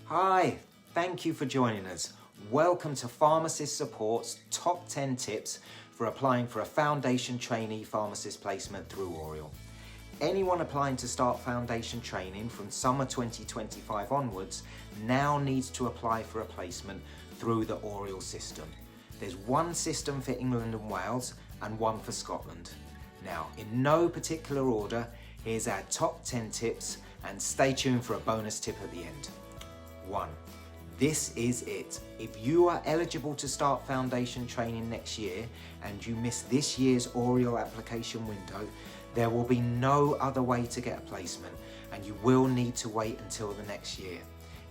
Hi, thank you for joining us. Welcome to Pharmacist Support's Top 10 Tips for applying for a foundation trainee pharmacist placement through Oriel. Anyone applying to start foundation training from summer 2025 onwards now needs to apply for a placement through the Oriel system. There's one system for England and Wales and one for Scotland. Now, in no particular order, here's our top 10 tips, and stay tuned for a bonus tip at the end. 1. This is it. If you are eligible to start foundation training next year and you miss this year's Oriel application window, there will be no other way to get a placement and you will need to wait until the next year.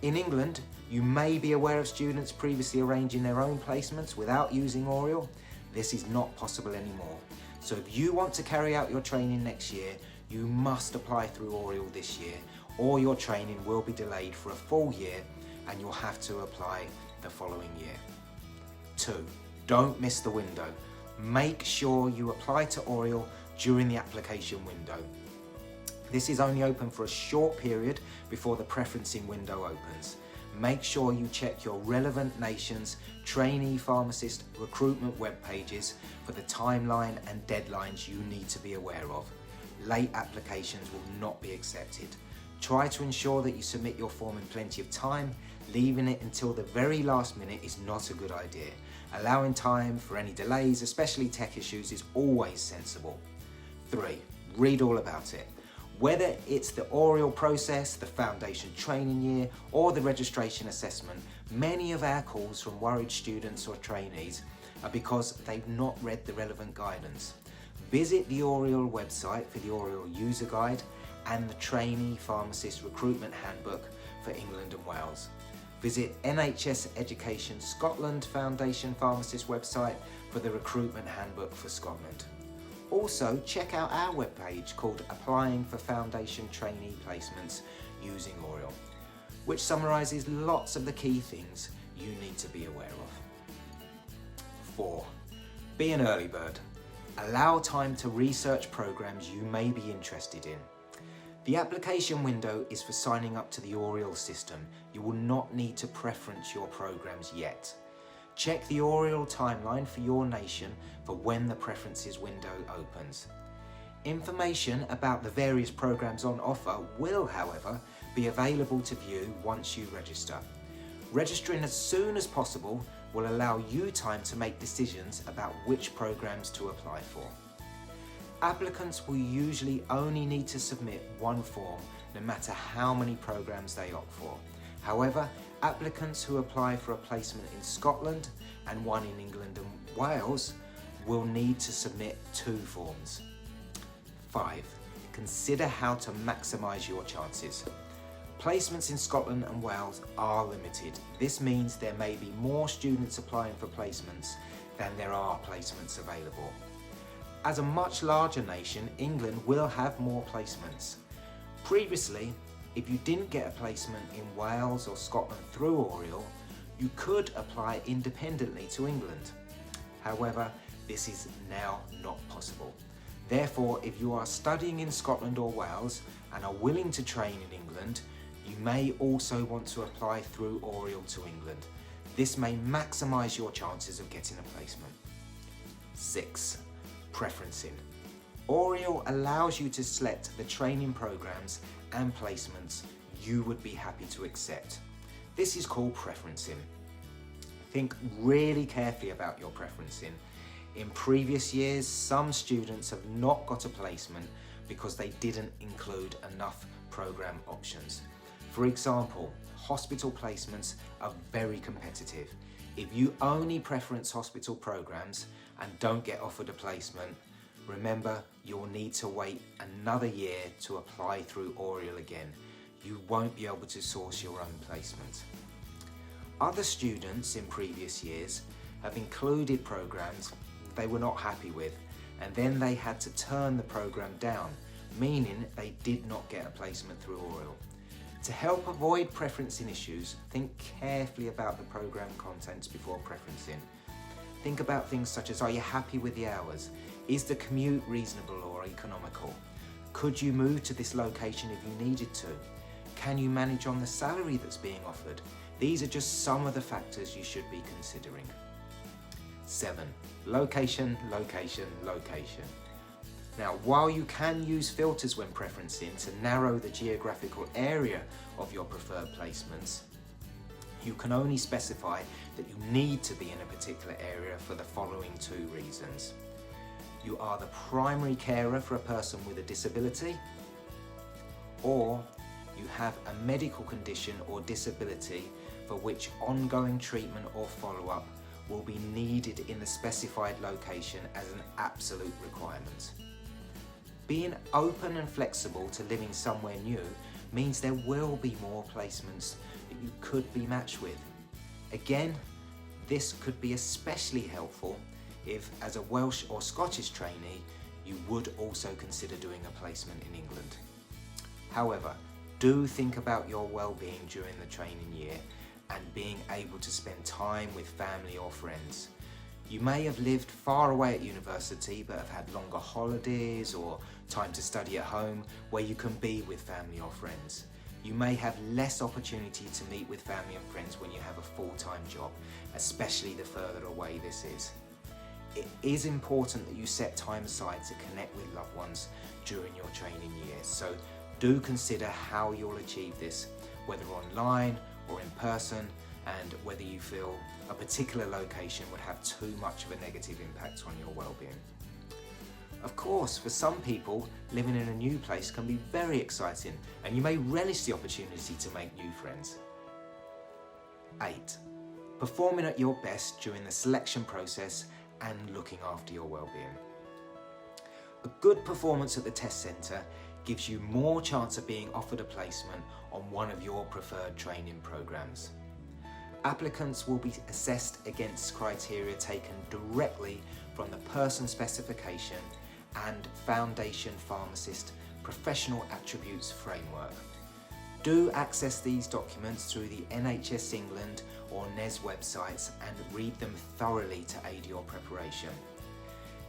In England, you may be aware of students previously arranging their own placements without using Oriel. This is not possible anymore. So if you want to carry out your training next year, you must apply through Oriel this year, or your training will be delayed for a full year and you'll have to apply the following year. 2. Don't miss the window. Make sure you apply to Oriel during the application window. This is only open for a short period before the preferencing window opens. Make sure you check your relevant nation's trainee pharmacist recruitment web pages for the timeline and deadlines you need to be aware of. Late applications will not be accepted. Try to ensure that you submit your form in plenty of time. Leaving it until the very last minute is not a good idea. Allowing time for any delays, especially tech issues, is always sensible. 3. Read all about it. Whether it's the Oriel process, the foundation training year, or the registration assessment, many of our calls from worried students or trainees are because they've not read the relevant guidance. Visit the Oriel website for the Oriel user guide and the trainee pharmacist recruitment handbook for England and Wales. Visit NHS Education Scotland Foundation Pharmacist website for the recruitment handbook for Scotland. Also, check out our webpage called Applying for Foundation Trainee Placements Using Oriel, which summarises lots of the key things you need to be aware of. 4. Be an early bird. Allow time to research programs you may be interested in. The application window is for signing up to the Oriel system. You will not need to preference your programs yet. Check the Oriel timeline for your nation for when the preferences window opens. Information about the various programs on offer will, however, be available to view once you register. Registering as soon as possible will allow you time to make decisions about which programs to apply for. Applicants will usually only need to submit one form, no matter how many programs they opt for. However, applicants who apply for a placement in Scotland and one in England and Wales will need to submit 2 forms. 5. Consider how to maximise your chances. Placements in Scotland and Wales are limited. This means there may be more students applying for placements than there are placements available. As a much larger nation, England will have more placements. Previously, if you didn't get a placement in Wales or Scotland through Oriel, you could apply independently to England. However, this is now not possible. Therefore, if you are studying in Scotland or Wales and are willing to train in England, you may also want to apply through Oriel to England. This may maximise your chances of getting a placement. 6. Preferencing. Oriel allows you to select the training programs and placements you would be happy to accept. This is called preferencing. Think really carefully about your preferencing. In previous years, some students have not got a placement because they didn't include enough program options. For example, hospital placements are very competitive. If you only preference hospital programs and don't get offered a placement, remember you'll need to wait another year to apply through Oriel again. You won't be able to source your own placement. Other students in previous years have included programs they were not happy with, and then they had to turn the program down, meaning they did not get a placement through Oriel. To help avoid preferencing issues, think carefully about the program contents before preferencing. Think about things such as, are you happy with the hours? Is the commute reasonable or economical? Could you move to this location if you needed to? can you manage on the salary that's being offered? These are just some of the factors you should be considering. 7. Location, location, location. Now, while you can use filters when preferencing to narrow the geographical area of your preferred placements, you can only specify that you need to be in a particular area for the following 2 reasons. You are the primary carer for a person with a disability, or you have a medical condition or disability for which ongoing treatment or follow-up will be needed in the specified location as an absolute requirement. Being open and flexible to living somewhere new means there will be more placements that you could be matched with. Again, this could be especially helpful if, as a Welsh or Scottish trainee, you would also consider doing a placement in England. However, do think about your well-being during the training year and being able to spend time with family or friends. You may have lived far away at university but have had longer holidays or time to study at home where you can be with family or friends. You may have less opportunity to meet with family and friends when you have a full-time job, especially the further away this is. It is important that you set time aside to connect with loved ones during your training years, so do consider how you'll achieve this, whether online or in person, and whether you feel a particular location would have too much of a negative impact on your well-being. Of course, for some people, living in a new place can be very exciting, and you may relish the opportunity to make new friends. 8. Performing at your best during the selection process and looking after your well-being. A good performance at the test centre gives you more chance of being offered a placement on one of your preferred training programs. Applicants will be assessed against criteria taken directly from the person specification and Foundation Pharmacist Professional Attributes Framework. Do access these documents through the NHS England or NES websites and read them thoroughly to aid your preparation.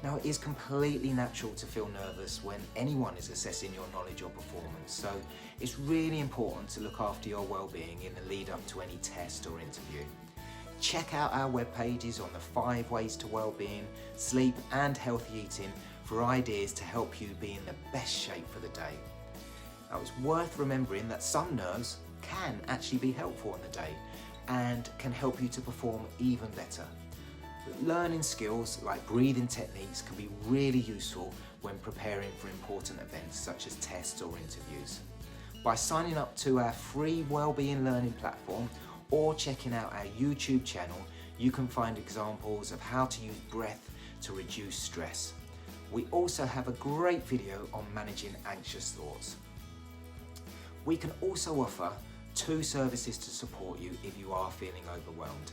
Now, it is completely natural to feel nervous when anyone is assessing your knowledge or performance, so it's really important to look after your well-being in the lead up to any test or interview. Check out our web pages on the 5 ways to well-being, sleep and healthy eating for ideas to help you be in the best shape for the day. Now, it's worth remembering that some nerves can actually be helpful on the day and can help you to perform even better. Learning skills like breathing techniques can be really useful when preparing for important events such as tests or interviews. By signing up to our free wellbeing learning platform or checking out our YouTube channel, you can find examples of how to use breath to reduce stress. We also have a great video on managing anxious thoughts. We can also offer 2 services to support you if you are feeling overwhelmed.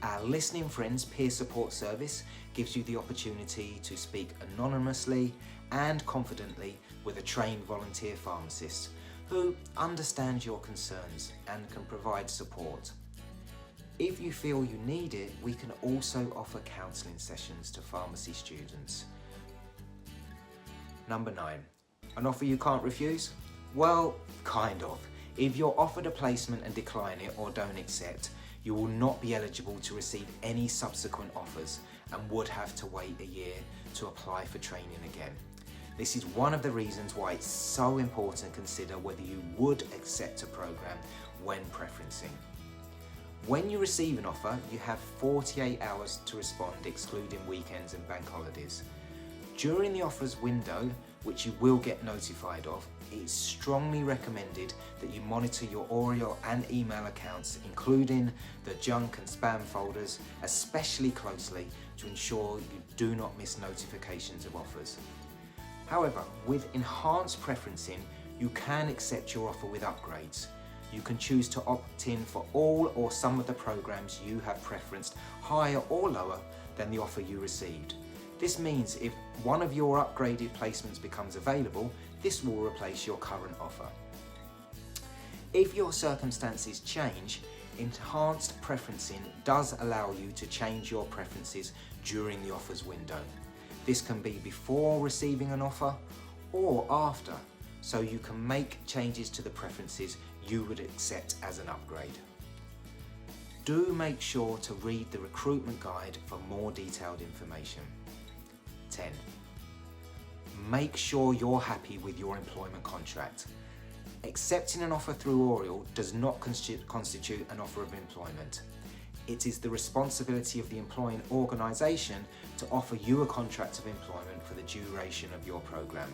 Our Listening Friends peer support service gives you the opportunity to speak anonymously and confidently with a trained volunteer pharmacist who understands your concerns and can provide support. If you feel you need it, we can also offer counselling sessions to pharmacy students. Number 9, an offer you can't refuse? Well, kind of. If you're offered a placement and decline it or don't accept, you will not be eligible to receive any subsequent offers and would have to wait a year to apply for training again. This is one of the reasons why it's so important to consider whether you would accept a program when preferencing. When you receive an offer, you have 48 hours to respond, excluding weekends and bank holidays. During the offers window, which you will get notified of, it's strongly recommended that you monitor your Oriel and email accounts, including the junk and spam folders, especially closely to ensure you do not miss notifications of offers. However, with enhanced preferencing, you can accept your offer with upgrades. You can choose to opt in for all or some of the programs you have preferenced higher or lower than the offer you received. This means if one of your upgraded placements becomes available, this will replace your current offer. If your circumstances change, enhanced preferencing does allow you to change your preferences during the offers window. This can be before receiving an offer or after, so you can make changes to the preferences you would accept as an upgrade. Do make sure to read the recruitment guide for more detailed information. 10. Make sure you're happy with your employment contract. Accepting an offer through Oriel does not constitute an offer of employment. It is the responsibility of the employing organisation to offer you a contract of employment for the duration of your programme.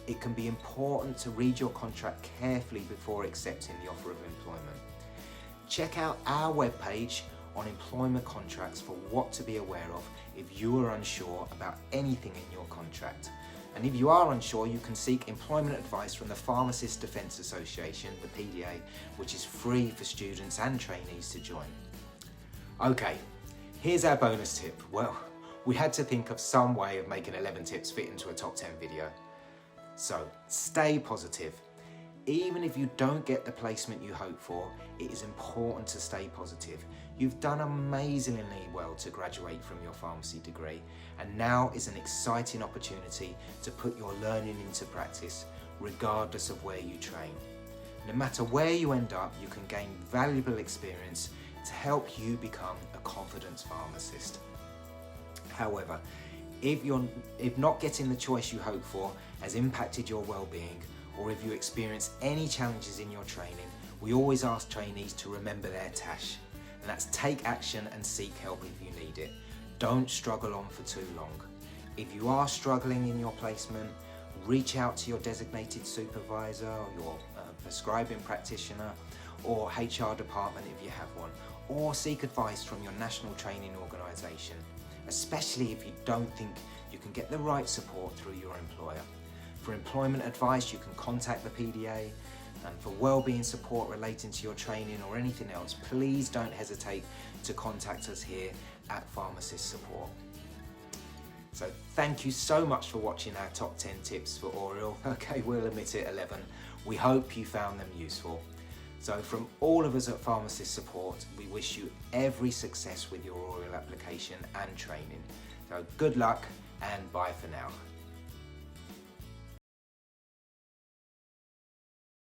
It can be important to read your contract carefully before accepting the offer of employment. Check out our webpage on employment contracts for what to be aware of if you are unsure about anything in your contract. And if you are unsure, you can seek employment advice from the Pharmacists Defence Association, the PDA, which is free for students and trainees to join. Okay, here's our bonus tip. Well, we had to think of some way of making 11 tips fit into a top 10 video. So, stay positive. Even if you don't get the placement you hope for, it is important to stay positive. You've done amazingly well to graduate from your pharmacy degree, and now is an exciting opportunity to put your learning into practice, regardless of where you train. No matter where you end up, you can gain valuable experience to help you become a confident pharmacist. However, if not getting the choice you hope for has impacted your well-being, or if you experience any challenges in your training, we always ask trainees to remember their TASH, and that's take action and seek help if you need it. Don't struggle on for too long. If you are struggling in your placement, reach out to your designated supervisor, or your prescribing practitioner, or HR department if you have one, or seek advice from your national training organisation, especially if you don't think you can get the right support through your employer. For employment advice, you can contact the PDA, and for wellbeing support relating to your training or anything else, please don't hesitate to contact us here at Pharmacist Support. So thank you so much for watching our top 10 tips for Oriel. Okay, we'll admit it, 11. We hope you found them useful. So from all of us at Pharmacist Support, we wish you every success with your Oriel application and training. So good luck and bye for now.